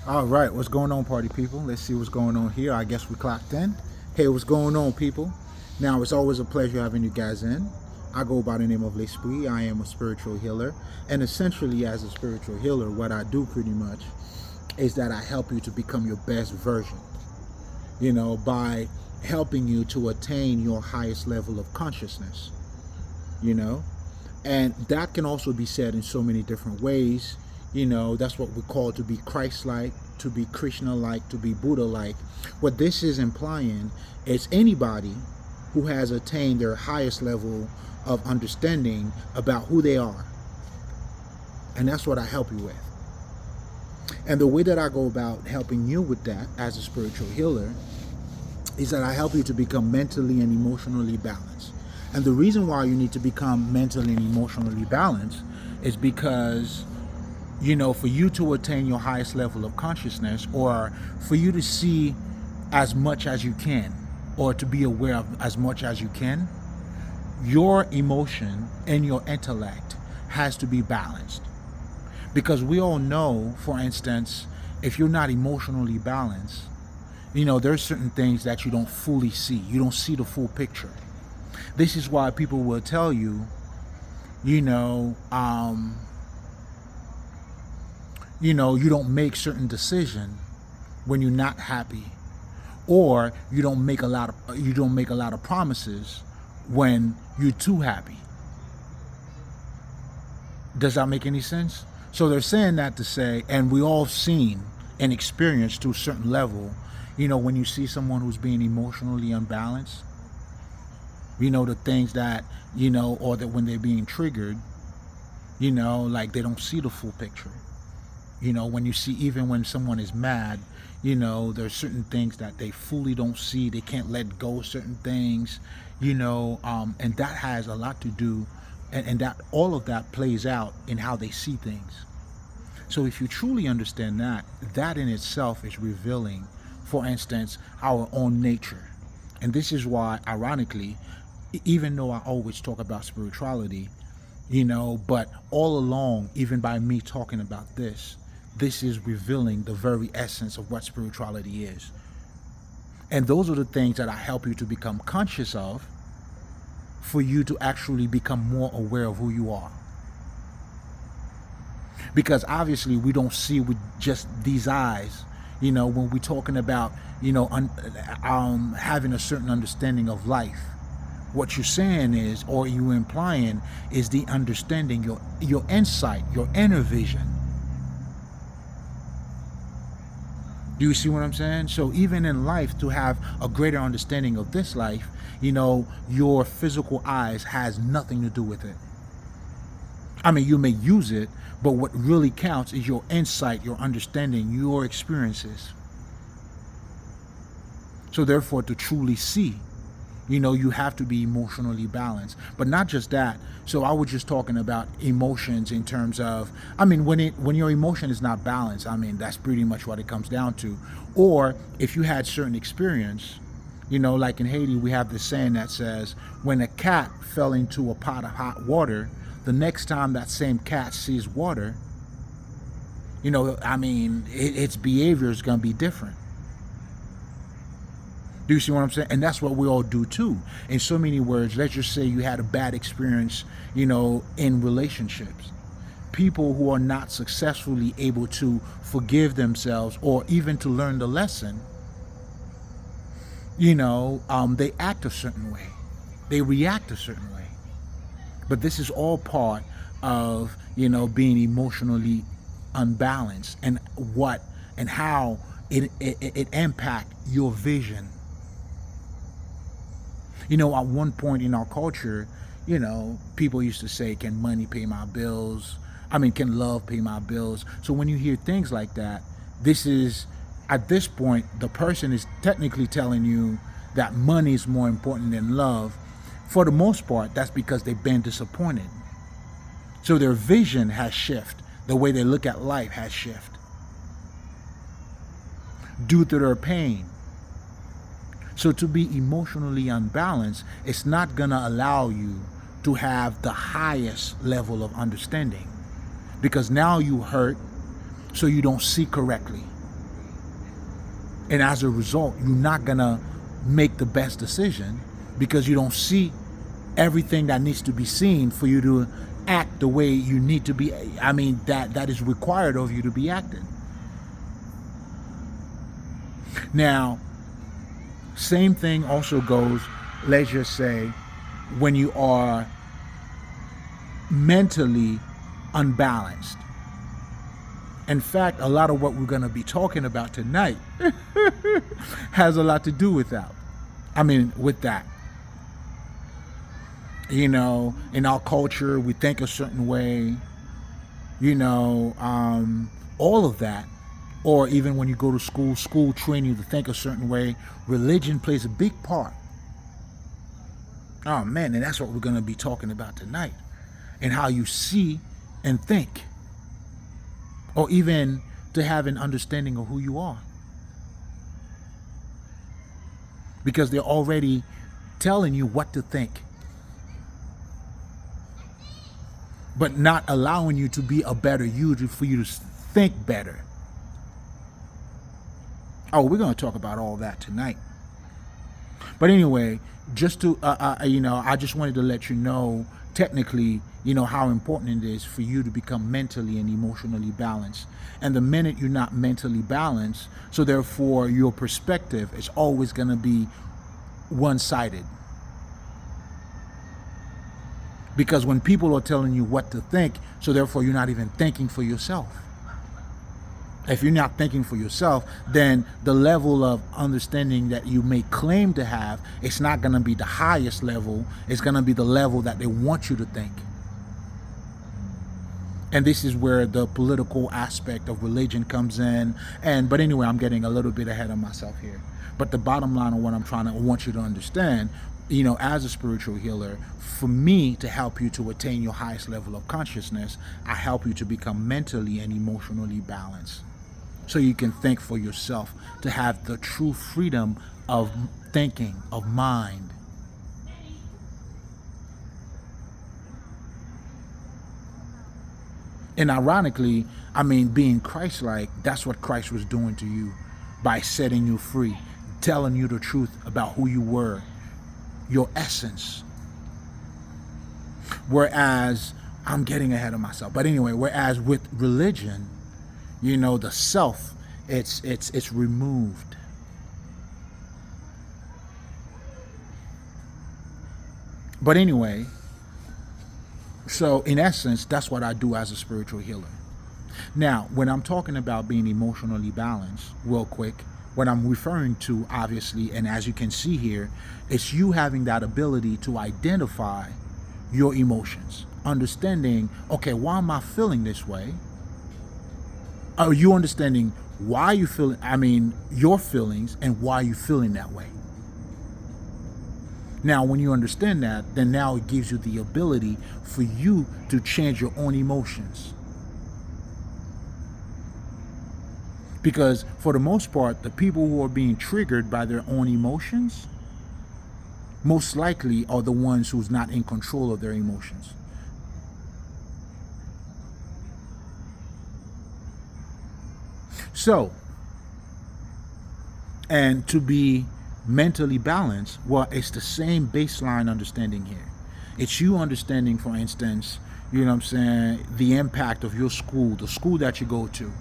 All right, what's going on, party people? Let's see what's going on here. I guess we clocked in. Hey, what's going on, people? Now, it's always a pleasure having you guys in. I go by the name of L'Esprit. I am a spiritual healer. And essentially, as a spiritual healer, what I do pretty much is that I help you to become your best version, by helping you to attain your highest level of consciousness, you know? And that can also be said in so many different ways. That's what we call to be Christ-like, to be Krishna-like, to be Buddha-like. What this is implying is anybody who has attained their highest level of understanding about who they are. And that's what I help you with. And the way that I go about helping you with that as a spiritual healer is that I help you to become mentally and emotionally balanced. And the reason why you need to become mentally and emotionally balanced is because, for you to attain your highest level of consciousness, or for you to see as much as you can, or to be aware of as much as you can, your emotion and your intellect has to be balanced. Because we all know, for instance, if you're not emotionally balanced, there's certain things that you don't fully see. You don't see the full picture. This is why people will tell you, you don't make certain decisions when you're not happy, or you don't make a lot of promises when you're too happy. Does that make any sense? So they're saying that to say, and we all seen and experienced to a certain level, when you see someone who's being emotionally unbalanced, the things that, or that when they're being triggered, like they don't see the full picture. When you see, even when someone is mad, there's certain things that they fully don't see. They can't let go of certain things, and that has a lot to do, and that all of that plays out in how they see things. So if you truly understand that in itself is revealing, for instance, our own nature. And this is why, ironically, even though I always talk about spirituality, but all along, even by me talking about this is revealing the very essence of what spirituality is. And those are the things that I help you to become conscious of, for you to actually become more aware of who you are. Because obviously we don't see with just these eyes, when we're talking about, having a certain understanding of life. What you're saying is, or you implying, is the understanding, your insight, your inner vision. Do you see what I'm saying? So even in life, to have a greater understanding of this life, your physical eyes has nothing to do with it. I mean, you may use it, but what really counts is your insight, your understanding, your experiences. So therefore, to truly see, you have to be emotionally balanced. But not just that. So I was just talking about emotions in terms of, when your emotion is not balanced, that's pretty much what it comes down to. Or if you had certain experience, like in Haiti, we have this saying that says, when a cat fell into a pot of hot water, the next time that same cat sees water, its behavior is going to be different. Do you see what I'm saying? And that's what we all do too. In so many words, let's just say you had a bad experience, in relationships. People who are not successfully able to forgive themselves or even to learn the lesson, they act a certain way. They react a certain way. But this is all part of, being emotionally unbalanced, and what and how it impact your vision. At one point in our culture, people used to say, can money pay my bills? Can love pay my bills? So when you hear things like that, at this point, the person is technically telling you that money is more important than love. For the most part, that's because they've been disappointed. So their vision has shifted. The way they look at life has shifted due to their pain. So to be emotionally unbalanced, it's not going to allow you to have the highest level of understanding, because now you hurt, so you don't see correctly. And as a result, you're not going to make the best decision because you don't see everything that needs to be seen for you to act the way you need to be. I mean, that is required of you to be acting. Now, same thing also goes, let's just say, when you are mentally unbalanced. In fact, a lot of what we're going to be talking about tonight has a lot to do with that. With that. You know, in our culture, we think a certain way, all of that. Or even when you go to school train you to think a certain way. Religion plays a big part. Oh man, and that's what we're going to be talking about tonight. And how you see and think. Or even to have an understanding of who you are. Because they're already telling you what to think. But not allowing you to be a better you, for you to think better. Oh, we're going to talk about all that tonight. But anyway, just to, I just wanted to let you know, technically, how important it is for you to become mentally and emotionally balanced. And the minute you're not mentally balanced, so therefore your perspective is always going to be one-sided. Because when people are telling you what to think, so therefore you're not even thinking for yourself. If you're not thinking for yourself, then the level of understanding that you may claim to have, it's not going to be the highest level. It's going to be the level that they want you to think. And this is where the political aspect of religion comes in. But anyway, I'm getting a little bit ahead of myself here. But the bottom line of what I want you to understand, as a spiritual healer, for me to help you to attain your highest level of consciousness, I help you to become mentally and emotionally balanced. So you can think for yourself, to have the true freedom of thinking, of mind. And ironically, being Christ-like, that's what Christ was doing to you by setting you free, telling you the truth about who you were, your essence. Whereas, I'm getting ahead of myself. But anyway, whereas with religion, the self, it's removed. But anyway, so in essence, that's what I do as a spiritual healer. Now, when I'm talking about being emotionally balanced, real quick, what I'm referring to, obviously, and as you can see here, it's you having that ability to identify your emotions, understanding, okay, why am I feeling this way? Are you understanding why you feel, your feelings and why you're feeling that way? Now, when you understand that, then now it gives you the ability for you to change your own emotions. Because for the most part, the people who are being triggered by their own emotions, most likely are the ones who's not in control of their emotions. So, and to be mentally balanced, well, it's the same baseline understanding here. It's you understanding, for instance, the impact of your school, the school that you go to.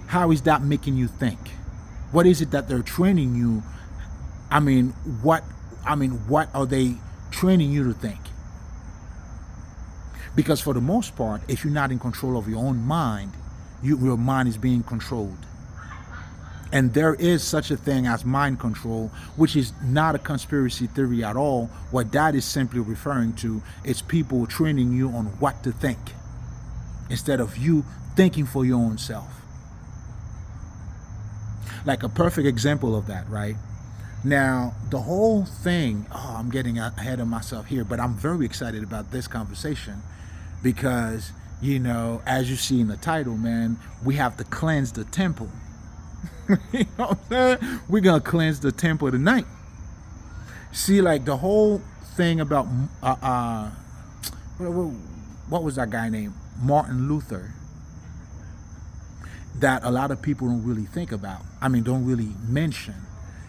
How is that making you think? What is it that they're training you? What are they training you to think? Because for the most part, if you're not in control of your own mind, your mind is being controlled. And there is such a thing as mind control, which is not a conspiracy theory at all. What that is simply referring to is people training you on what to think instead of you thinking for your own self. Like a perfect example of that, right? Now, the whole thing, I'm getting ahead of myself here, but I'm very excited about this conversation because, as you see in the title, man, we have to cleanse the temple. You know what I'm saying? We're going to cleanse the temple tonight. See, like the whole thing about, what was that guy named? Martin Luther. that a lot of people don't really think about. I mean, don't really mention.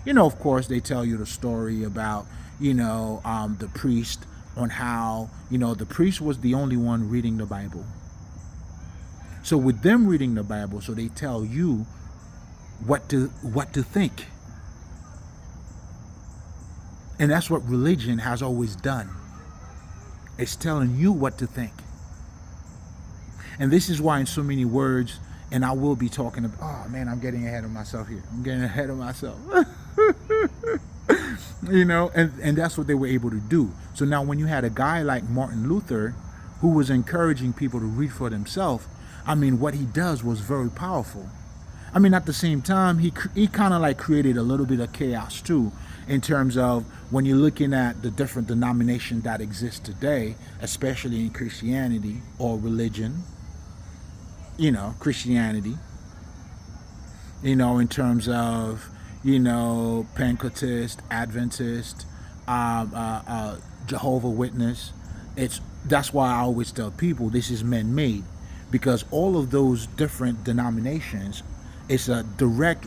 Of course, they tell you the story about, the priest, on how, the priest was the only one reading the Bible. So with them reading the Bible, so they tell you what to think. And that's what religion has always done. It's telling you what to think. And this is why in so many words, and I will be talking about, oh man, I'm getting ahead of myself here. I'm getting ahead of myself. And that's what they were able to do. So now when you had a guy like Martin Luther, who was encouraging people to read for themselves, I mean, what he does was very powerful. I mean, at the same time, he kind of like created a little bit of chaos too, in terms of when you're looking at the different denominations that exist today, especially in Christianity or religion, Christianity, in terms of, Pentecostal, Adventist, Jehovah Witness. That's why I always tell people this is man-made, because all of those different denominations is a direct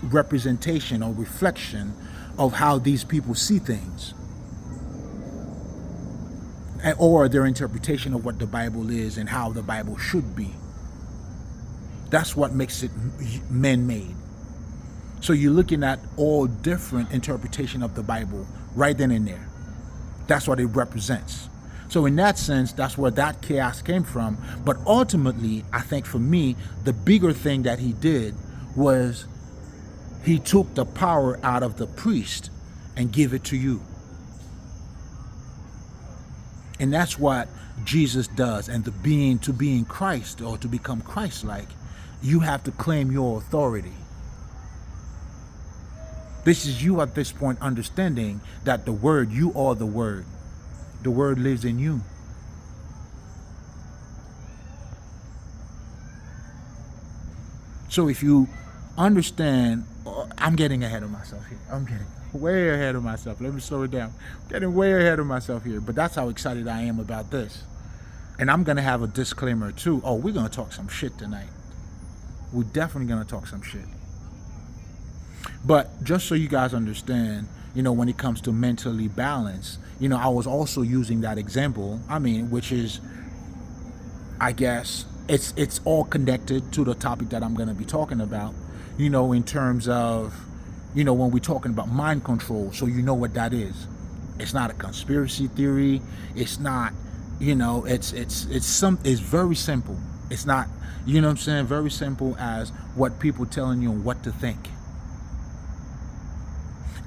representation or reflection of how these people see things, or their interpretation of what the Bible is and how the Bible should be. That's what makes it man-made. So you're looking at all different interpretation of the Bible right then and there. That's what it represents. So in that sense, that's where that chaos came from. But ultimately, I think for me, the bigger thing that he did was he took the power out of the priest and give it to you. And that's what Jesus does. And to being Christ, or to become Christ-like, you have to claim your authority. This is you at this point understanding that you are the Word. The Word lives in you. So if you understand, I'm getting ahead of myself here. I'm getting way ahead of myself. Let me slow it down. I'm getting way ahead of myself here. But that's how excited I am about this. And I'm going to have a disclaimer too. Oh, we're going to talk some shit tonight. We're definitely going to talk some shit. But just so you guys understand, when it comes to mentally balanced, I was also using that example, which is, I guess, it's all connected to the topic that I'm going to be talking about, in terms of, when we're talking about mind control. So you know what that is. It's not a conspiracy theory. It's not, it's very simple. It's not, very simple as what people telling you what to think.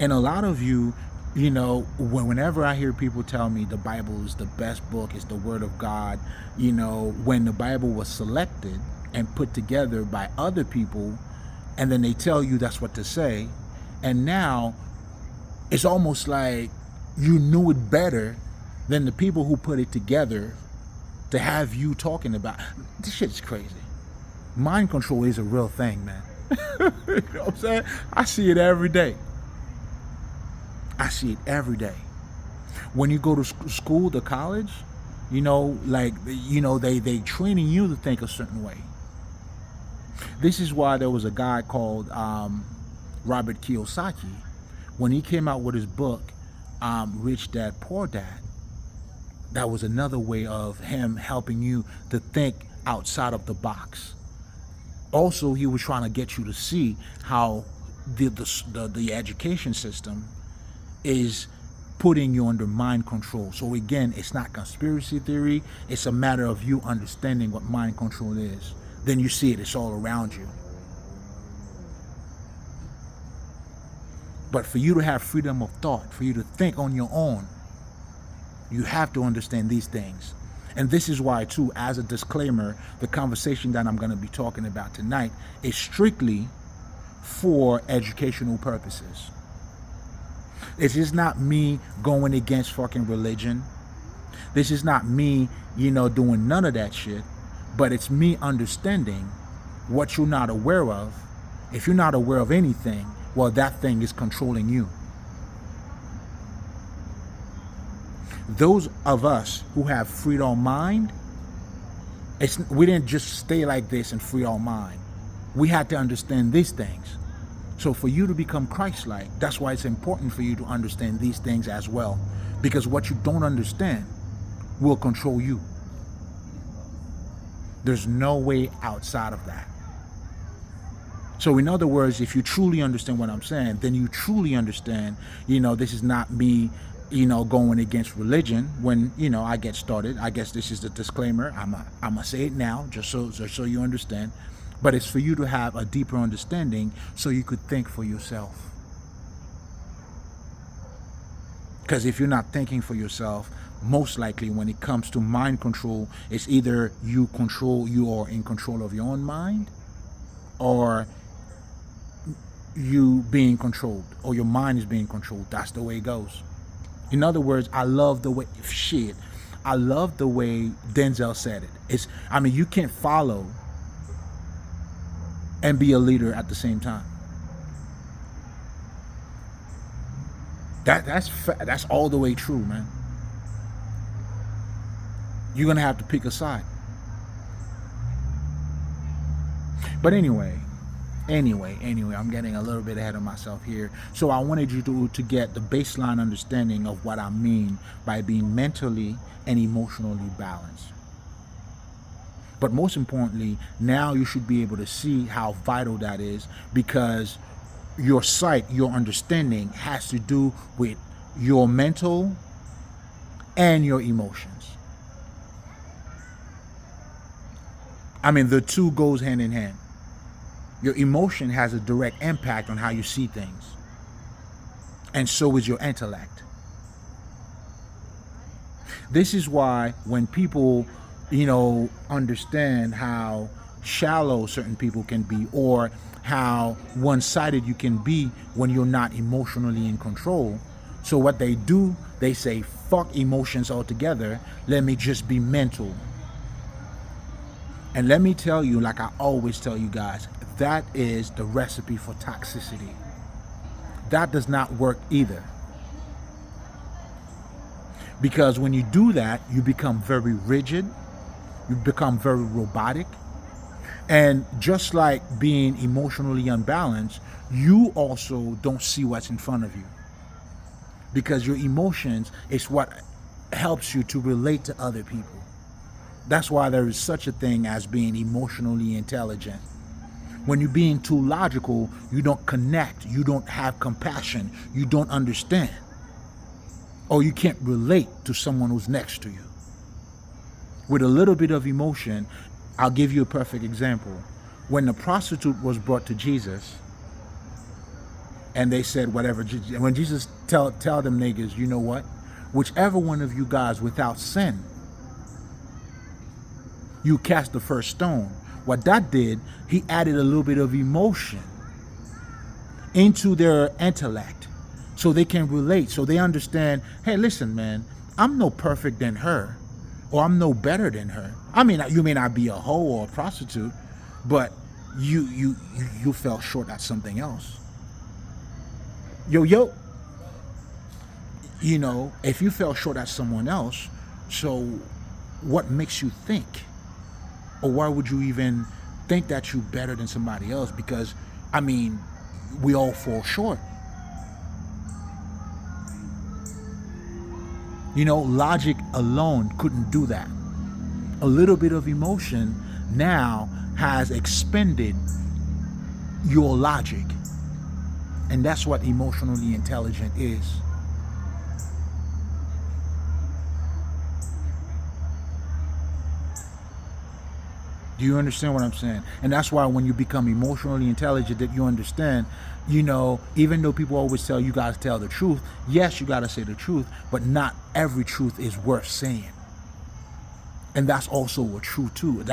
And a lot of you, whenever I hear people tell me the Bible is the best book, it's the Word of God, when the Bible was selected and put together by other people, and then they tell you that's what to say, and now it's almost like you knew it better than the people who put it together to have you talking about. This shit is crazy. Mind control is a real thing, man. You know what I'm saying? I see it every day. I see it every day. When you go to school, to college, they training you to think a certain way. This is why there was a guy called Robert Kiyosaki. When he came out with his book, Rich Dad, Poor Dad, that was another way of him helping you to think outside of the box. Also, he was trying to get you to see how the education system is putting you under mind control. So again, it's not conspiracy theory. It's a matter of you understanding what mind control is. Then you see it. It's all around you. But for you to have freedom of thought, for you to think on your own, you have to understand these things. And this is why, too, as a disclaimer, the conversation that I'm going to be talking about tonight is strictly for educational purposes. This is not me going against fucking religion. This is not me, doing none of that shit. But it's me understanding what you're not aware of. If you're not aware of anything, well, that thing is controlling you. Those of us who have freed our mind, we didn't just stay like this and free our mind. We had to understand these things. So for you to become Christ-like, that's why it's important for you to understand these things as well. Because what you don't understand will control you. There's no way outside of that. So in other words, if you truly understand what I'm saying, then you truly understand, this is not me, going against religion. When, I get started, I guess this is the disclaimer. I'm gonna say it now, just so you understand. But it's for you to have a deeper understanding so you could think for yourself. Because if you're not thinking for yourself, most likely when it comes to mind control, it's either you are in control of your own mind, or you being controlled, or your mind is being controlled. That's the way it goes. In other words, I love the way Denzel said it. You can't follow and be a leader at the same time. That's all the way true, man. You're gonna have to pick a side. But anyway, I'm getting a little bit ahead of myself here. So I wanted you to get the baseline understanding of what I mean by being mentally and emotionally balanced. But most importantly, now you should be able to see how vital that is, because your sight, your understanding has to do with your mental and your emotions. The two goes hand in hand. Your emotion has a direct impact on how you see things. And so is your intellect. This is why when people, understand how shallow certain people can be, or how one-sided you can be when you're not emotionally in control. So what they do, they say, fuck emotions altogether. Let me just be mental. And let me tell you, like I always tell you guys, that is the recipe for toxicity. That does not work either. Because when you do that, you become very rigid, you become very robotic. And just like being emotionally unbalanced, you also don't see what's in front of you. Because your emotions is what helps you to relate to other people. That's why there is such a thing as being emotionally intelligent. When you're being too logical, you don't connect, you don't have compassion, you don't understand. Or you can't relate to someone who's next to you. With a little bit of emotion, I'll give you a perfect example. When the prostitute was brought to Jesus, and they said whatever, when Jesus tell them niggas, you know what? Whichever one of you guys without sin, you cast the first stone. What that did, he added a little bit of emotion into their intellect so they can relate, so they understand, hey, listen, man, I'm no perfect than her, or I'm no better than her. You may not be a hoe or a prostitute, but you fell short at something else. If you fell short at someone else, so what makes you think? Or why would you even think that you're better than somebody else? Because, we all fall short. Logic alone couldn't do that. A little bit of emotion now has expended your logic. And that's what emotionally intelligent is. Do you understand what I'm saying? And that's why when you become emotionally intelligent, that you understand, even though people always tell you guys tell the truth, yes, you got to say the truth, but not every truth is worth saying. And that's also true too.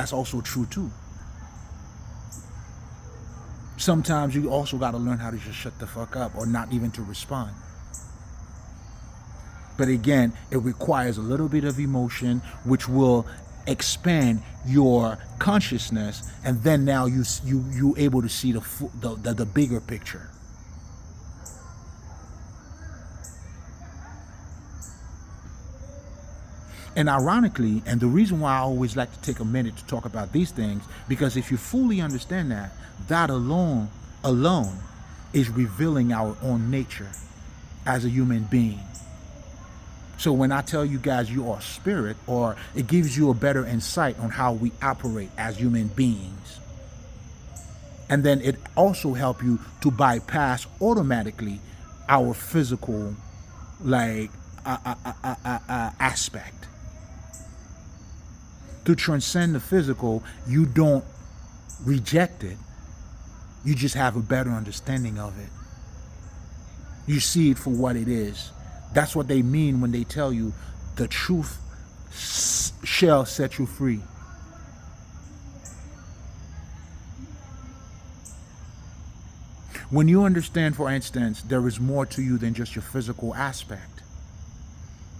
Sometimes you also got to learn how to just shut the fuck up, or not even to respond. But again, it requires a little bit of emotion, which will expand your consciousness, and then now you able to see the bigger picture. And ironically, and the reason why I always like to take a minute to talk about these things, because if you fully understand that, that alone is revealing our own nature as a human being. So when I tell you guys you are spirit, or it gives you a better insight on how we operate as human beings. And then it also helps you to bypass automatically our physical like aspect. To transcend the physical, you don't reject it. You just have a better understanding of it. You see it for what it is. That's what they mean when they tell you the truth shall set you free. When you understand, for instance, there is more to you than just your physical aspect.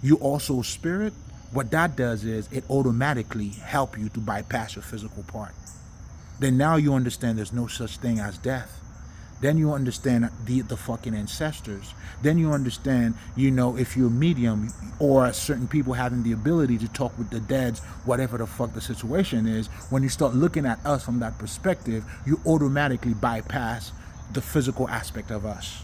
You also spirit. What that does is it automatically help you to bypass your physical part. Then now you understand there's no such thing as death. Then you understand the fucking ancestors. Then you understand, if you're a medium or certain people having the ability to talk with the deads, whatever the fuck the situation is, when you start looking at us from that perspective, you automatically bypass the physical aspect of us.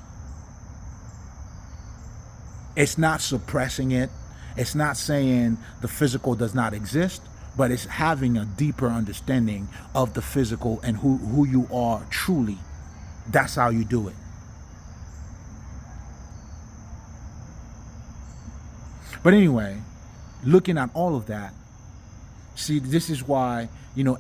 It's not suppressing it. It's not saying the physical does not exist, but it's having a deeper understanding of the physical and who you are truly. That's how you do it. But anyway, looking at all of that, see, this is why,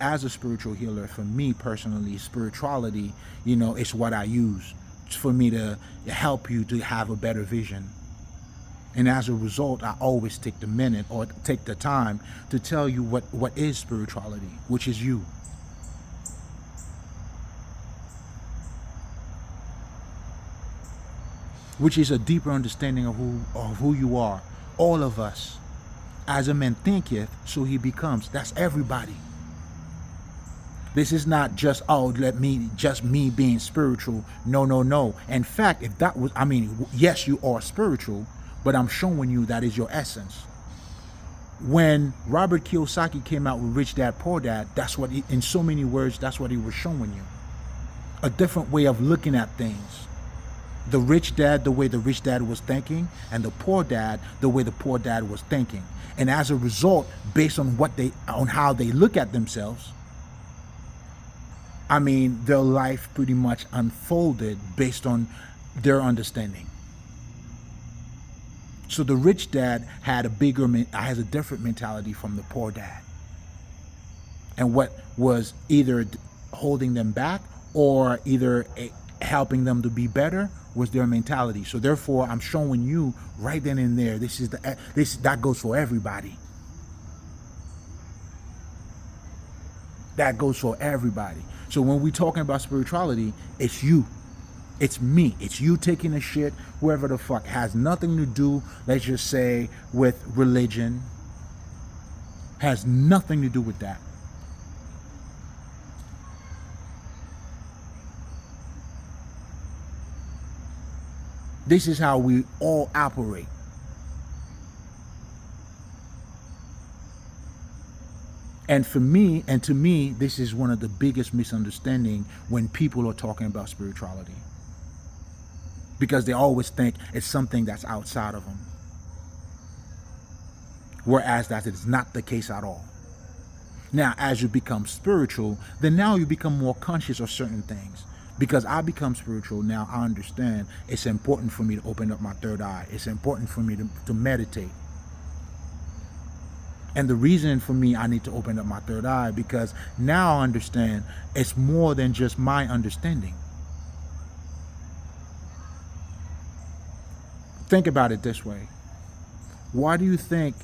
as a spiritual healer, for me personally, spirituality, it's what I use for me to help you to have a better vision. And as a result, I always take the minute or take the time to tell you what is spirituality, which is you. Which is a deeper understanding of who you are. All of us. As a man thinketh, so he becomes. That's everybody. This is not just, just me being spiritual. No. In fact, if that was, yes, you are spiritual, but I'm showing you that is your essence. When Robert Kiyosaki came out with Rich Dad, Poor Dad, that's what, in so many words, that's what he was showing you. A different way of looking at things. The rich dad, the way the rich dad was thinking, and the poor dad, the way the poor dad was thinking. And as a result, based on how they look at themselves, their life pretty much unfolded based on their understanding. So the rich dad has a different mentality from the poor dad. And what was either holding them back or either helping them to be better was their mentality. So therefore, I'm showing you right then and there. That goes for everybody. That goes for everybody. So when we're talking about spirituality, it's you. It's me. It's you taking a shit, whoever the fuck. Has nothing to do, let's just say, with religion. Has nothing to do with that. This is how we all operate. And to me, this is one of the biggest misunderstandings when people are talking about spirituality. Because they always think it's something that's outside of them. Whereas that is not the case at all. Now, as you become spiritual, then now you become more conscious of certain things. Because I become spiritual, now I understand it's important for me to open up my third eye. It's important for me to meditate. And the reason for me I need to open up my third eye, because now I understand it's more than just my understanding. Think about it this way. Why do you think,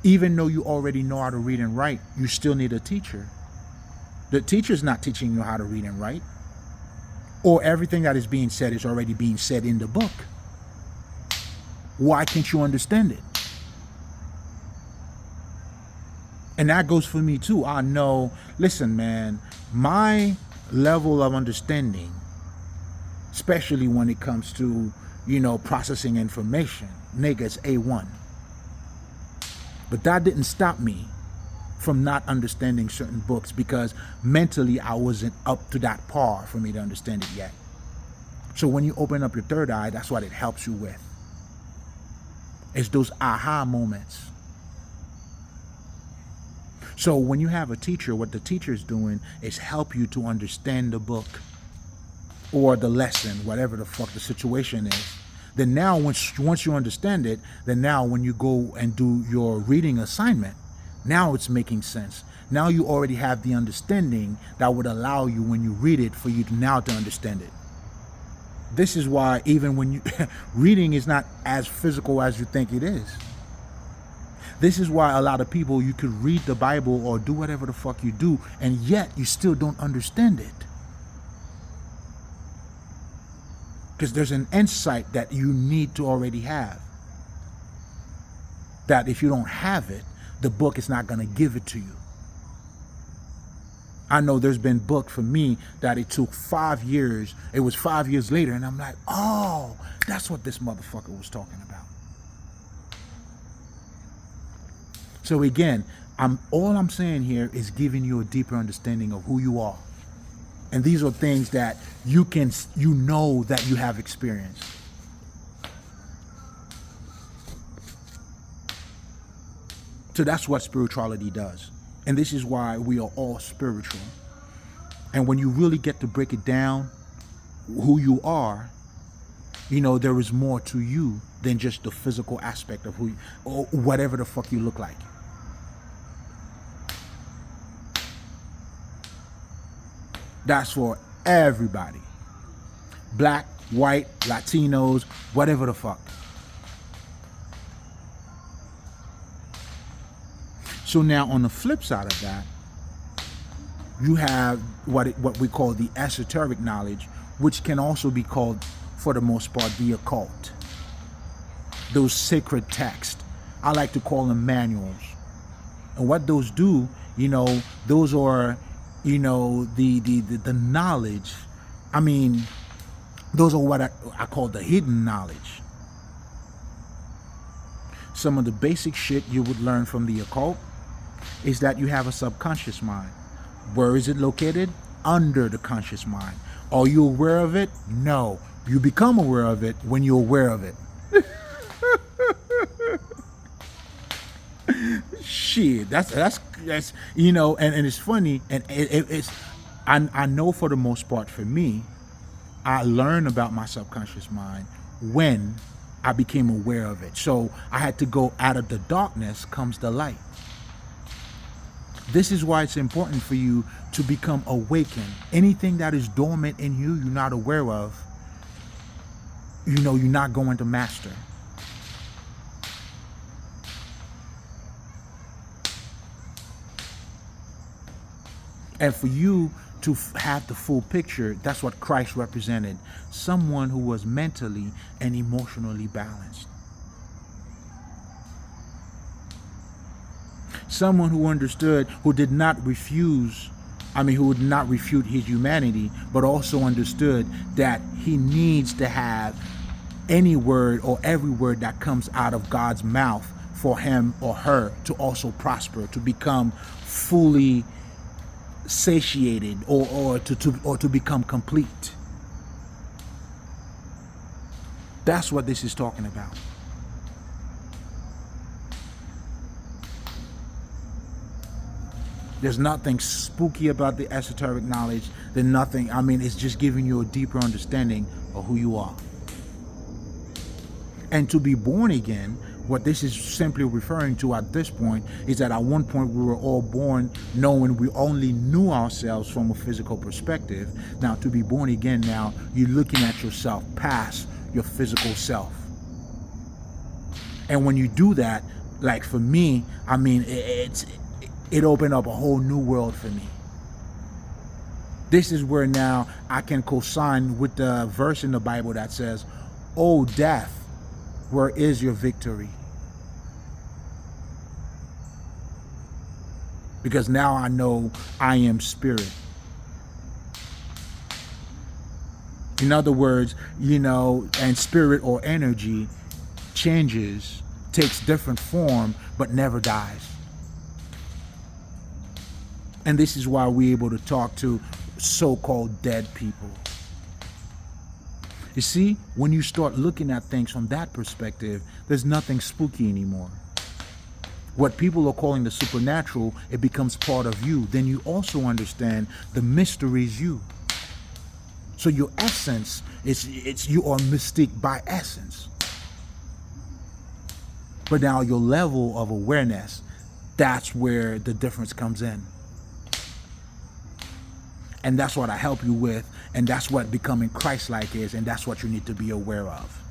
even though you already know how to read and write, you still need a teacher? The teacher's not teaching you how to read and write. Or everything that is being said is already being said in the book. Why can't you understand it? And that goes for me too. I know, listen, man, my level of understanding, especially when it comes to, processing information, nigga, it's A1. But that didn't stop me from not understanding certain books, because mentally I wasn't up to that par for me to understand it yet. So when you open up your third eye, that's what it helps you with. It's those aha moments. So when you have a teacher, what the teacher is doing is help you to understand the book or the lesson, whatever the fuck the situation is. Then now once you understand it, then now when you go and do your reading assignment, now it's making sense. Now you already have the understanding that would allow you, when you read it, for you to now to understand it. This is why even when you reading is not as physical as you think it is. This is why a lot of people, you could read the Bible or do whatever the fuck you do, and yet you still don't understand it. Because there's an insight that you need to already have. That if you don't have it, the book is not going to give it to you. I know there's been book for me that it took 5 years. It was 5 years later, and I'm like, oh, that's what this motherfucker was talking about. So again, all I'm saying here is giving you a deeper understanding of who you are. And these are things that you know that you have experienced. So that's what spirituality does. And this is why we are all spiritual. And when you really get to break it down, who you are, there is more to you than just the physical aspect of who you, or whatever the fuck you look like. That's for everybody. Black, white, Latinos, whatever the fuck. So now on the flip side of that, you have what we call the esoteric knowledge, which can also be called, for the most part, the occult. Those sacred texts. I like to call them manuals. And what those do, those are, the knowledge. I mean, those are what I call the hidden knowledge. Some of the basic shit you would learn from the occult is that you have a subconscious mind. Where is it located? Under the conscious mind. Are you aware of it? No. You become aware of it when you're aware of it. Shit, that's and it's funny, and it's I know for the most part, for me, I learned about my subconscious mind when I became aware of it. So I had to go out of the darkness comes the light. This is why it's important for you to become awakened. Anything that is dormant in you, you're not aware of, you're not going to master. And for you to have the full picture, that's what Christ represented. Someone who was mentally and emotionally balanced. Someone who understood, who would not refute his humanity, but also understood that he needs to have any word or every word that comes out of God's mouth for him or her to also prosper, to become fully satiated or to become complete. That's what this is talking about. There's nothing spooky about the esoteric knowledge. It's just giving you a deeper understanding of who you are. And to be born again, what this is simply referring to at this point is that at one point we were all born knowing we only knew ourselves from a physical perspective. Now to be born again, now you're looking at yourself past your physical self. And when you do that, like for me, it opened up a whole new world for me. This is where now I can co-sign with the verse in the Bible that says, "O death, where is your victory?" Because now I know I am spirit. In other words, and spirit or energy changes takes different form but never dies. And this is why we're able to talk to so-called dead people. You see, when you start looking at things from that perspective, there's nothing spooky anymore. What people are calling the supernatural, it becomes part of you. Then you also understand the mystery is you. So your essence, you are mystique by essence. But now your level of awareness, that's where the difference comes in. And that's what I help you with. And that's what becoming Christ-like is. And that's what you need to be aware of.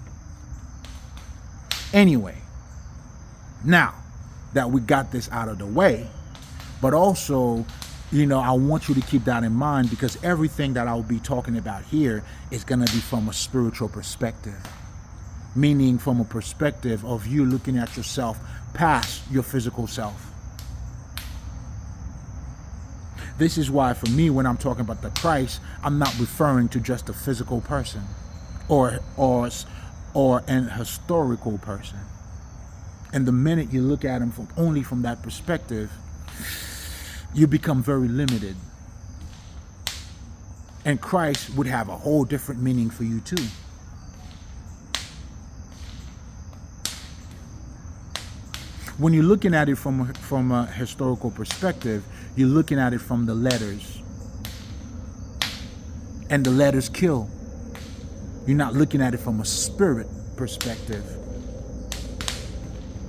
Anyway, now that we got this out of the way, but also, I want you to keep that in mind, because everything that I'll be talking about here is going to be from a spiritual perspective. Meaning from a perspective of you looking at yourself past your physical self. This is why for me, when I'm talking about the Christ, I'm not referring to just a physical person or an historical person. And the minute you look at him only from that perspective, you become very limited. And Christ would have a whole different meaning for you too. When you're looking at it from a historical perspective, you're looking at it from the letters. And the letters kill. You're not looking at it from a spirit perspective,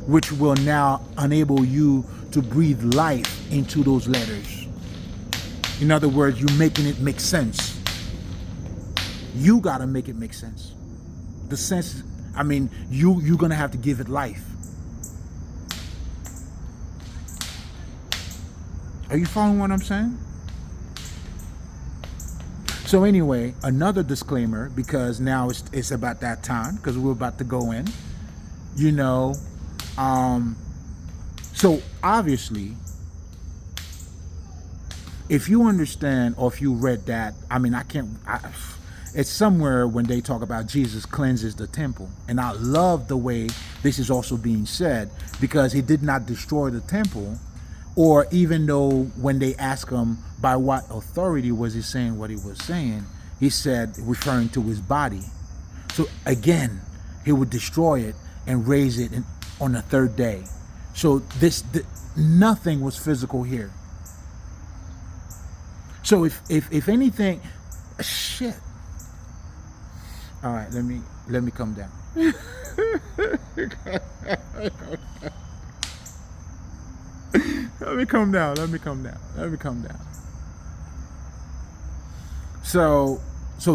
which will now enable you to breathe life into those letters. In other words, you're making it make sense. You got to make it make sense. The sense, you're going to have to give it life. Are you following what I'm saying? So anyway, another disclaimer, because now it's about that time, because we're about to go in, so obviously, if you understand, or if you read that, it's somewhere when they talk about Jesus cleanses the temple. And I love the way this is also being said, because he did not destroy the temple. Or even though when they ask him by what authority was he saying what he was saying, he said, referring to his body. So again, he would destroy it and raise it on the third day. So nothing was physical here. So if anything, shit. All right, let me come down. Let me come down. So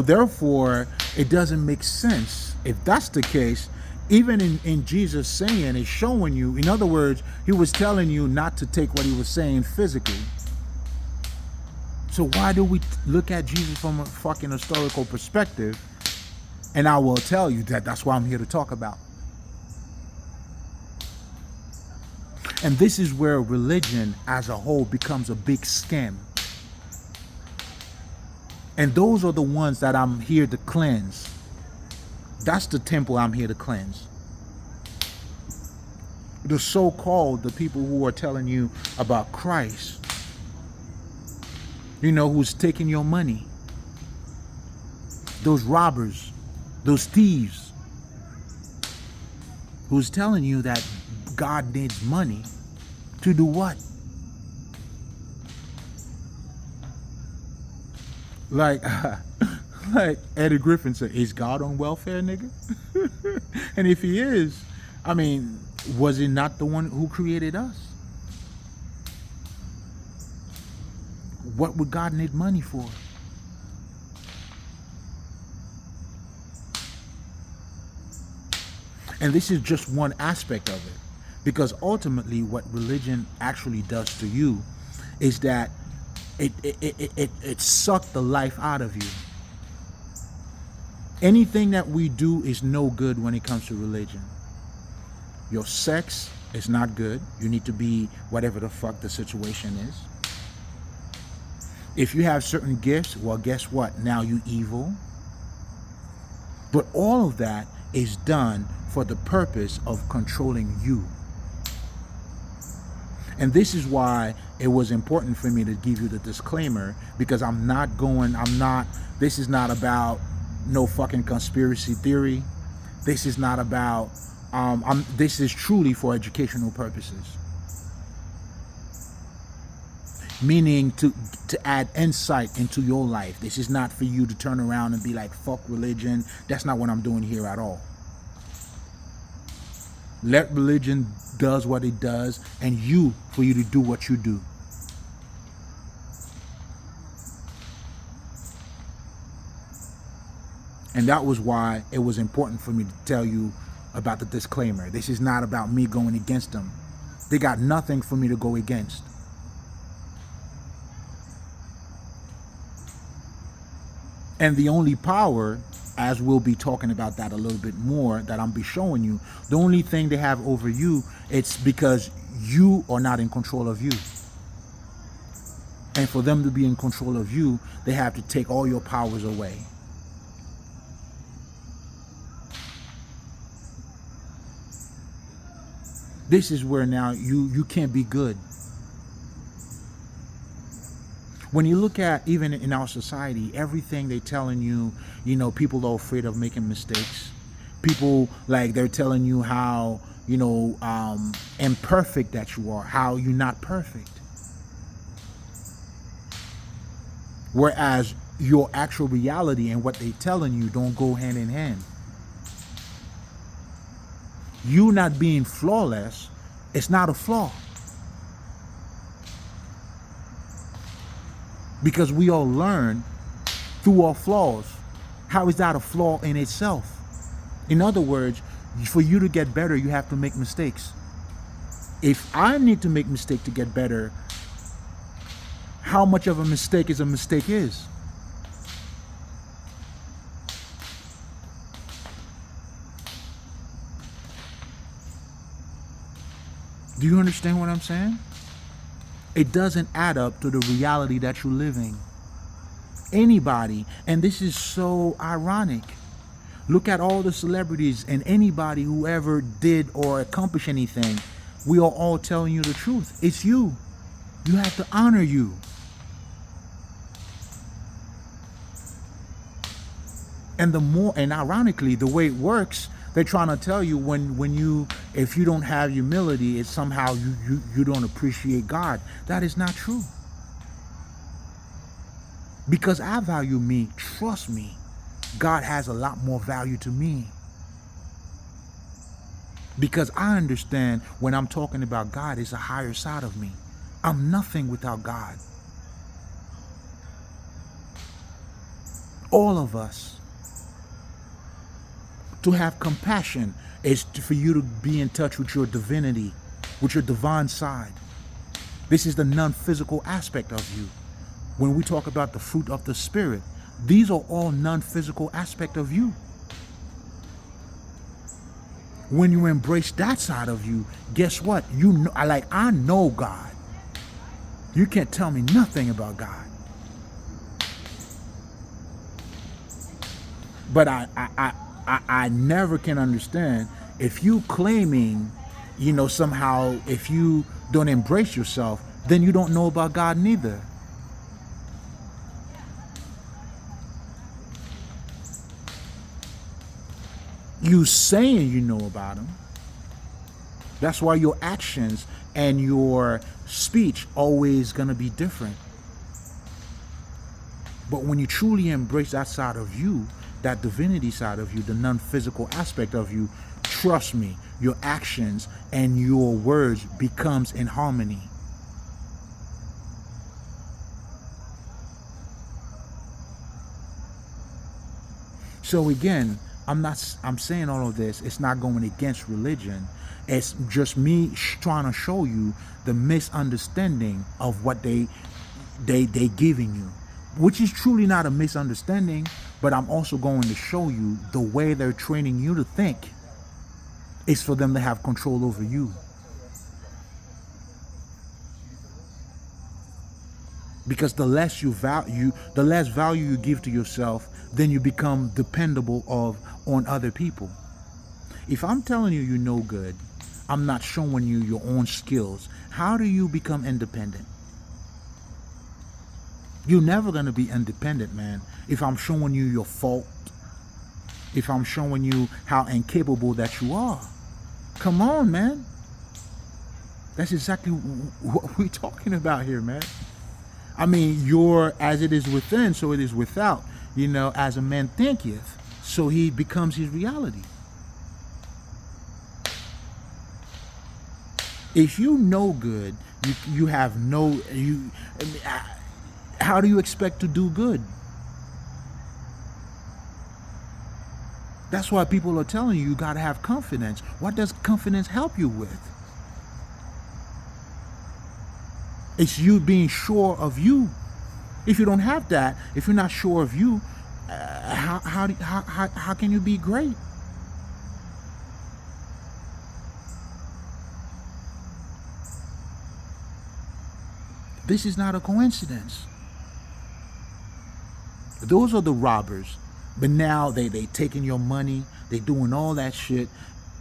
therefore, it doesn't make sense. If that's the case, even in Jesus saying, it's showing you, in other words, he was telling you not to take what he was saying physically. So why do we look at Jesus from a fucking historical perspective? And I will tell you that's why I'm here to talk about. And this is where religion as a whole becomes a big scam. And those are the ones that I'm here to cleanse. That's the temple I'm here to cleanse. The so-called, the people who are telling you about Christ, who's taking your money. Those robbers, those thieves, who's telling you that God needs money to do what? Like Eddie Griffin said, is God on welfare, nigga? And if he is, was he not the one who created us? What would God need money for? And this is just one aspect of it. Because ultimately what religion actually does to you is that it sucked the life out of you. Anything that we do is no good when it comes to religion. Your sex is not good. You need to be whatever the fuck the situation is. If you have certain gifts, well, guess what? Now you evil. But all of that is done for the purpose of controlling you. And this is why it was important for me to give you the disclaimer, because this is not about no fucking conspiracy theory. This is not about, this is truly for educational purposes. Meaning to add insight into your life. This is not for you to turn around and be like, fuck religion. That's not what I'm doing here at all. Let religion does what it does, and for you to do what you do. And that was why it was important for me to tell you about the disclaimer. This is not about me going against them. They got nothing for me to go against. And the only power, as we'll be talking about that a little bit more, that I'll be showing you, the only thing they have over you, it's because you are not in control of you. And for them to be in control of you, they have to take all your powers away. This is where now you can't be good. When you look at, even in our society, everything they're telling you, people are afraid of making mistakes. People, like, they're telling you how, imperfect that you are, how you're not perfect. Whereas your actual reality and what they're telling you don't go hand in hand. You not being flawless, it's not a flaw. Because we all learn through our flaws. How is that a flaw in itself? In other words, for you to get better, you have to make mistakes. If I need to make mistakes to get better, how much of a mistake is? Do you understand what I'm saying? It doesn't add up to the reality that you're living. Anybody, and this is so ironic, look at all the celebrities and anybody who ever did or accomplished anything. We are all telling you the truth. It's you. You have to honor you. And ironically, the way it works, they're trying to tell you if you don't have humility, it's somehow you don't appreciate God. That is not true. Because I value me, trust me, God has a lot more value to me. Because I understand when I'm talking about God, it's a higher side of me. I'm nothing without God. All of us. To have compassion is for you to be in touch with your divinity, with your divine side. This is the non-physical aspect of you. When we talk about the fruit of the Spirit, these are all non-physical aspect of you. When you embrace that side of you, guess what? I know God. You can't tell me nothing about God. But I never can understand if you claiming, somehow if you don't embrace yourself, then you don't know about God neither. You saying you know about him. That's why your actions and your speech always gonna be different. But when you truly embrace that side of you, that divinity side of you, the non-physical aspect of you, trust me, your actions and your words becomes in harmony. So again, I'm saying all of this, it's not going against religion. It's just me trying to show you the misunderstanding of what they giving you, which is truly not a misunderstanding, but I'm also going to show you the way they're training you to think is for them to have control over you. Because the less value you give to yourself, then you become dependable on other people. If I'm telling you you're no good, I'm not showing you your own skills, how do you become independent? You're never going to be independent, man, if I'm showing you your fault, if I'm showing you how incapable that you are. Come on, man. That's exactly what we're talking about here, man. I mean, you're as it is within, so it is without. You know, as a man thinketh, so he becomes his reality. If you know good, you have no you. I mean, how do you expect to do good? That's why people are telling you got to have confidence. What does confidence help you with? It's you being sure of you. If you don't have that, if you're not sure of you, how can you be great? This is not a coincidence. Those are the robbers. But now they taking your money, they doing all that shit.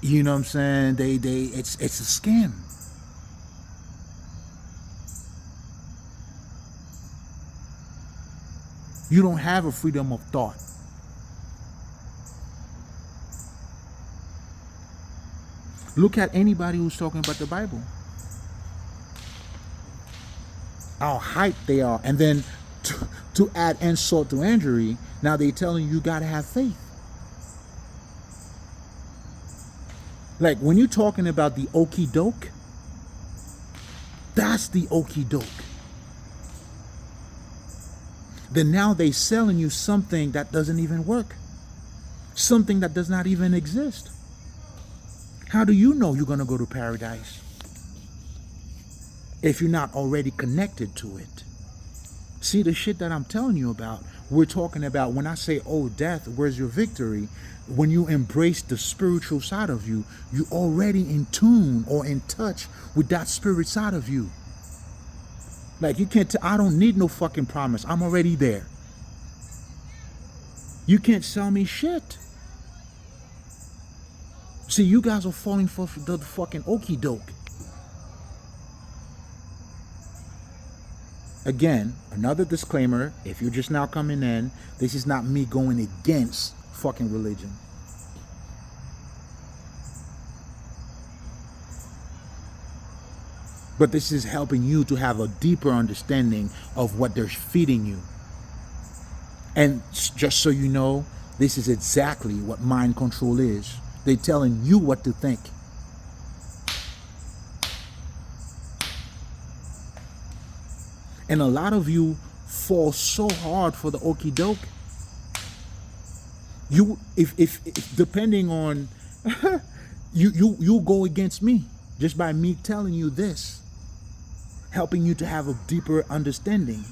You know what I'm saying? It's a scam. You don't have a freedom of thought. Look at anybody who's talking about the Bible. How hyped they are. And then to add insult to injury, now they're telling you got to have faith. Like when you're talking about the okie doke, that's the okie doke. Then now they selling you something that doesn't even work. Something that does not even exist. How do you know you're going to go to paradise if you're not already connected to it? See, the shit that I'm telling you about, we're talking about when I say, oh, death, where's your victory? When you embrace the spiritual side of you, you're already in tune or in touch with that spirit side of you. Like you can't, I don't need no fucking promise. I'm already there. You can't sell me shit. See, you guys are falling for the fucking okie doke. Again, another disclaimer, if you're just now coming in, this is not me going against fucking religion. But this is helping you to have a deeper understanding of what they're feeding you. And just so you know, this is exactly what mind control is. They're telling you what to think. And a lot of you fall so hard for the okie doke. You, if depending on, you go against me just by me telling you this, helping you to have a deeper understanding.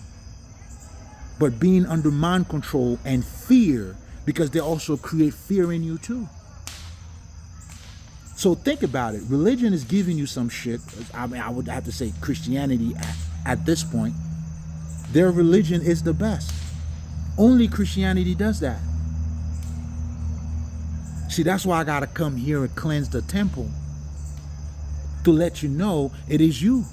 But being under mind control and fear, because they also create fear in you too. So think about it. Religion is giving you some shit. I mean, I would have to say Christianity at this point. Their religion is the best. Only Christianity does that. See, that's why I gotta come here and cleanse the temple. To let you know it is you.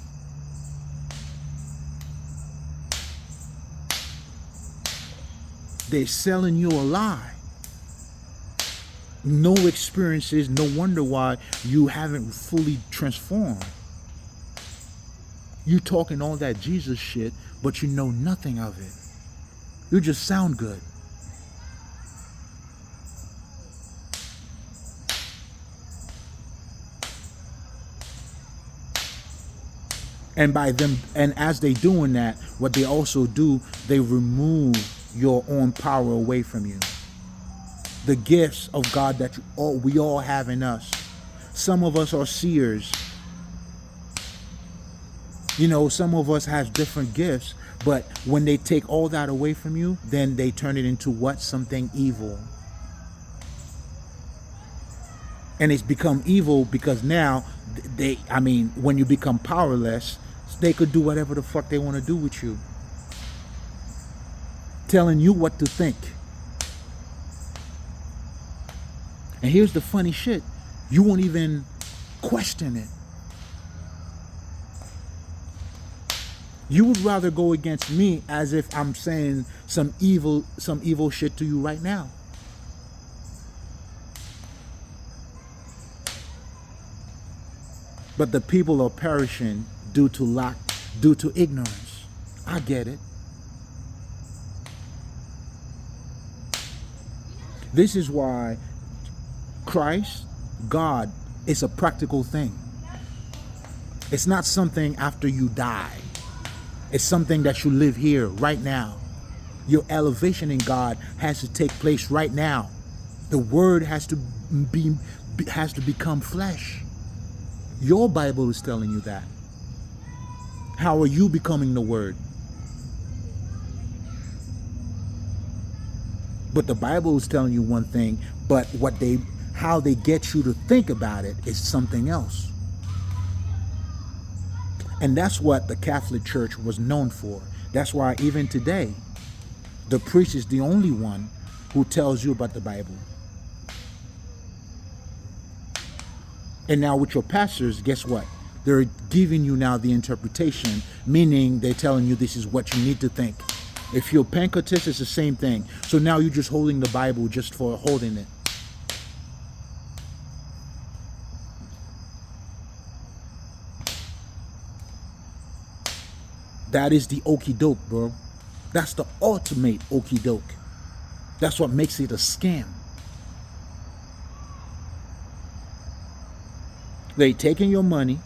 They're selling you a lie. No experiences, no wonder why you haven't fully transformed. You talking all that Jesus shit, but you know nothing of it. You just sound good. And by them, and as they doing that, what they also do, they remove your own power away from you. The gifts of God that we all have in us. Some of us are seers. You know, some of us have different gifts, but when they take all that away from you, then they turn it into what? Something evil. And it's become evil because now when you become powerless, they could do whatever the fuck they want to do with you. Telling you what to think. And here's the funny shit. You won't even question it. You would rather go against me as if I'm saying some evil shit to you right now. But the people are perishing due to ignorance. I get it. This is why Christ, God, is a practical thing. It's not something after you die. It's something that you live here right now. Your elevation in God has to take place right now. The word has to become flesh. Your Bible is telling you that. How are you becoming the word? But the Bible is telling you one thing, but how they get you to think about it is something else. And that's what the Catholic Church was known for. That's why even today, the priest is the only one who tells you about the Bible. And now with your pastors, guess what? They're giving you now the interpretation, meaning they're telling you this is what you need to think. If you're Pancratist, it's the same thing. So now you're just holding the Bible just for holding it. That is the okie doke, bro. That's the ultimate okie doke. That's what makes it a scam. They taking your money.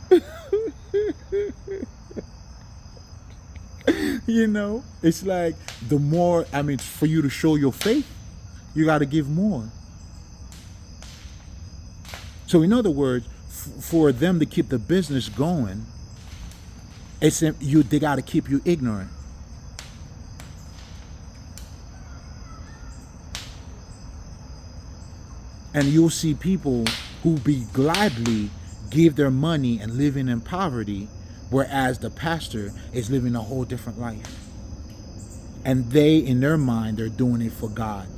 You know, it's like the more, for you to show your faith, you got to give more. So in other words, for them to keep the business going, they got to keep you ignorant. And you'll see people who gladly give their money and living in poverty, whereas the pastor is living a whole different life. And they, in their mind, they're doing it for God.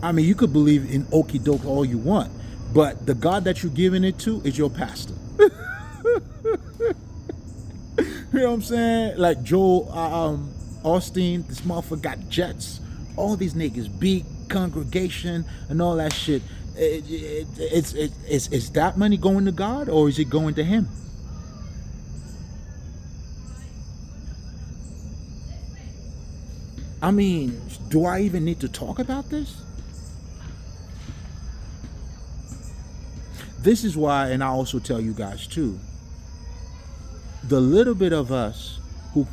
You could believe in okie doke all you want, but the God that you're giving it to is your pastor. You know what I'm saying? Like Joel Osteen, this motherfucker got jets. All these niggas, big congregation and all that shit. Is that money going to God or is it going to him? Do I even need to talk about this? This is why, and I also tell you guys too, the little bit of us who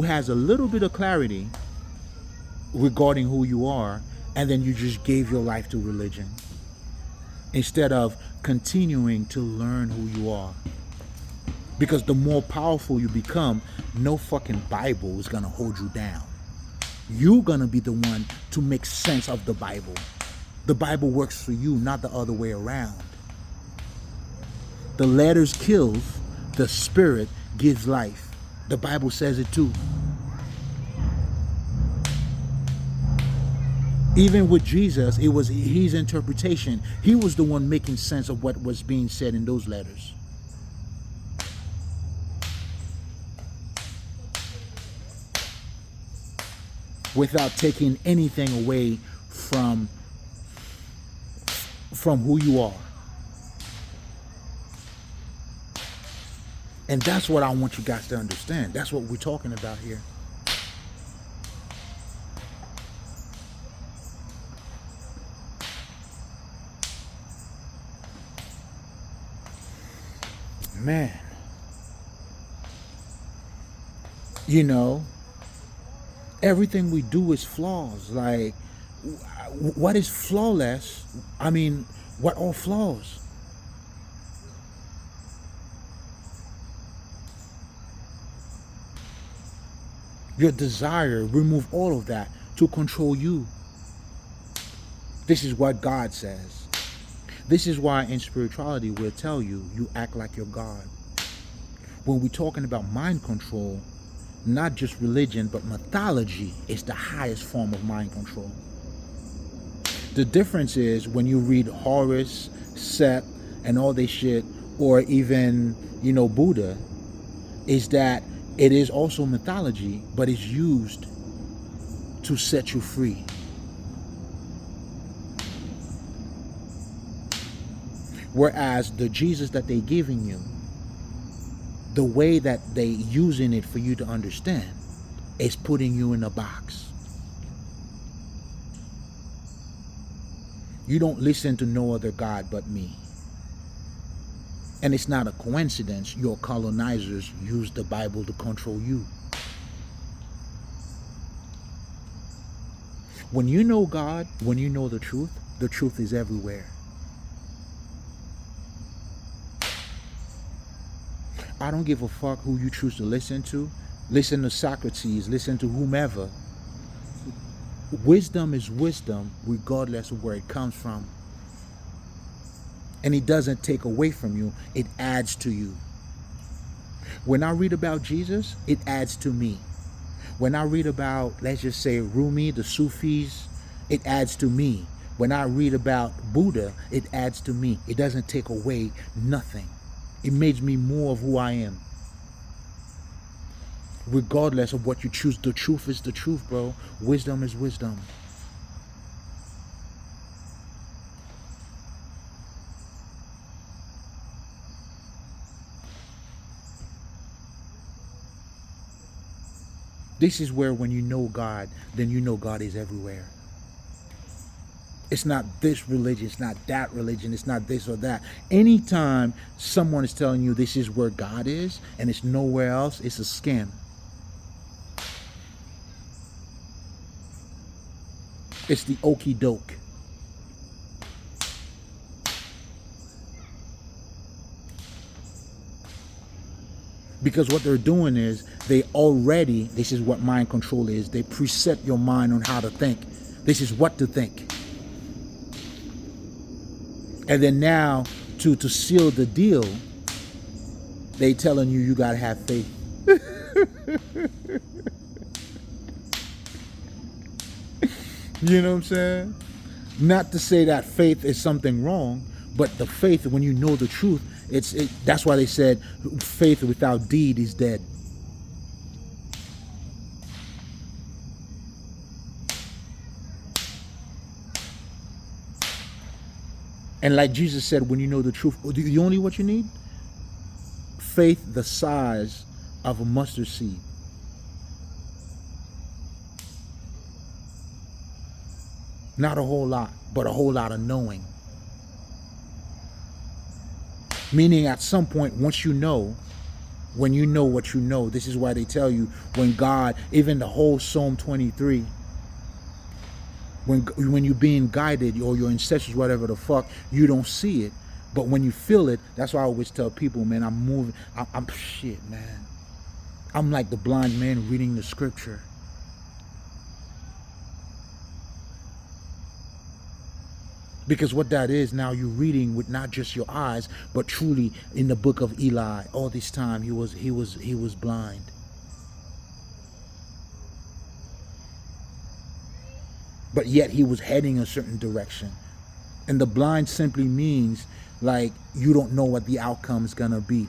has a little bit of clarity regarding who you are, and then you just gave your life to religion instead of continuing to learn who you are. Because the more powerful you become, no fucking Bible is going to hold you down. You're going to be the one to make sense of the Bible. The Bible works for you, not the other way around. The letters kill, the spirit gives life. The Bible says it too. Even with Jesus, it was his interpretation. He was the one making sense of what was being said in those letters. Without taking anything away from who you are. And that's what I want you guys to understand. That's what we're talking about here. Man, everything we do is flaws. Like, what is flawless? What are flaws? Your desire, remove all of that to control you. This is what God says. This is why in spirituality we'll tell you, you act like your God. When we're talking about mind control, not just religion, but mythology is the highest form of mind control. The difference is when you read Horus, Set, and all this shit, or even, Buddha, is that it is also mythology, but it's used to set you free. Whereas the Jesus that they giving you, the way that they using it for you to understand is putting you in a box. You don't listen to no other God but me. And it's not a coincidence your colonizers used the Bible to control you. When you know God, when you know the truth is everywhere. I don't give a fuck who you choose to listen to. Listen to Socrates, listen to whomever. Wisdom is wisdom regardless of where it comes from. And it doesn't take away from you, it adds to you. When I read about Jesus, it adds to me. When I read about, let's just say, Rumi, the Sufis, it adds to me. When I read about Buddha, it adds to me. It doesn't take away nothing. It makes me more of who I am. Regardless of what you choose, the truth is the truth, bro. Wisdom is wisdom. This is where when you know God, then you know God is everywhere. It's not this religion, it's not that religion, it's not this or that. Anytime someone is telling you this is where God is and it's nowhere else, it's a scam. It's the okey doke. Because what they're doing is this is what mind control is. They preset your mind on how to think. This is what to think. And then now, to seal the deal, they telling you gotta have faith. You know what I'm saying? Not to say that faith is something wrong, but the faith, when you know the truth, that's why they said faith without deed is dead. And like Jesus said, when you know the truth, you only what you need? Faith the size of a mustard seed. Not a whole lot, but a whole lot of knowing. Meaning at some point, once you know, when you know what you know, this is why they tell you when God, even the whole Psalm 23, when you're being guided or your ancestors, whatever the fuck, you don't see it. But when you feel it, that's why I always tell people, man, I'm moving. I'm shit, man. I'm like the blind man reading the scripture. Because what that is, now you're reading with not just your eyes, but truly in the book of Eli. All this time he was blind. But yet he was heading a certain direction. And the blind simply means like you don't know what the outcome is gonna be.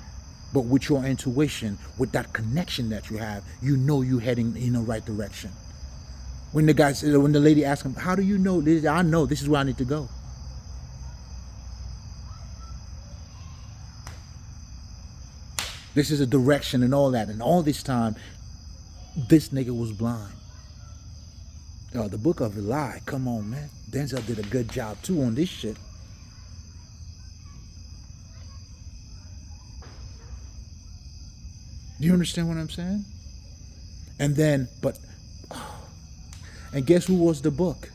But with your intuition, with that connection that you have, you know you're heading in the right direction. When the lady asked him, how do you know this? I know this is where I need to go. This is a direction and all that. And all this time, this nigga was blind. Oh, the book of Eli, come on, man. Denzel did a good job too on this shit. Do you understand what I'm saying? And then, and guess who was the book?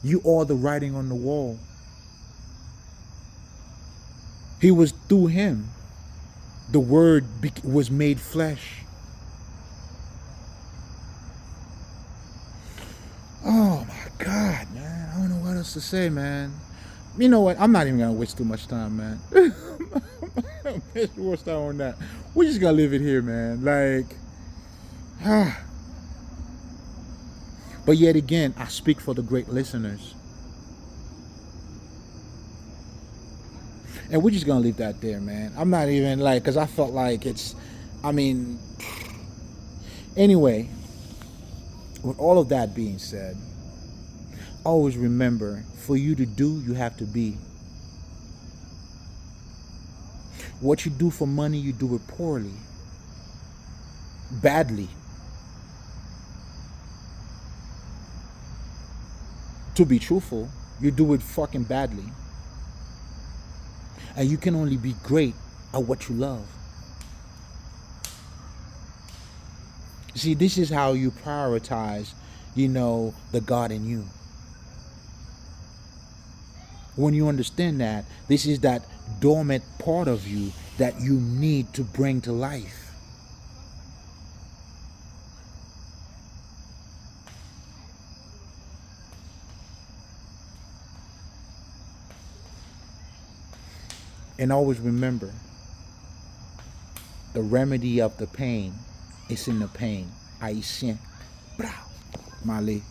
You are the writing on the wall. He was through him. The word was made flesh. Oh my God, man. I don't know what else to say, man. You know what? I'm not even going to waste too much time, man. We'll start on that. We're just going to leave it here, man. Like, But yet again, I speak for the great listeners. And we're just gonna leave that there, man. I'm not even like, because I felt like it's, I mean, anyway, with all of that being said, always remember, for you to do, you have to be. What you do for money, you do it poorly, badly. To be truthful, you do it fucking badly. And you can only be great at what you love. See, this is how you prioritize, the God in you. When you understand that, this is that dormant part of you that you need to bring to life. And always remember, the remedy of the pain is in the pain. Haïtien. Bravo. Malé.